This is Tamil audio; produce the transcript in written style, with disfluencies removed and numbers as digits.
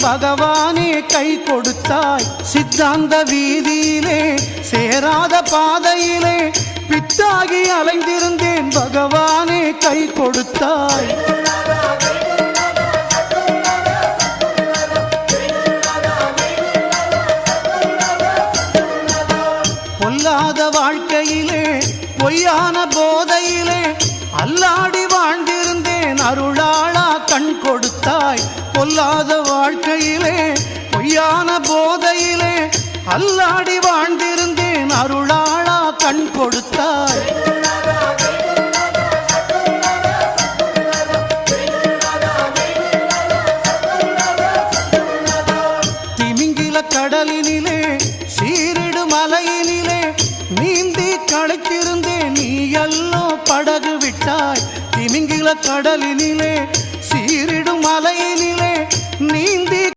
பகவானே கை கொடுத்தாய். சித்தாந்த வீதியிலே சேராத பாதையிலே பித்தாகி அலைந்திருந்தேன், பகவானே கை கொடுத்தாய். பொல்லாத வாழ்க்கையிலே பொய்யான போதையிலே அல்லாடி வாழ்ந்திருந்தேன், அருளாளா கண் கொடுத்தாய். பொல்லாத வாழ்க்கையிலே பொய்யான போதையிலே அல்லாடி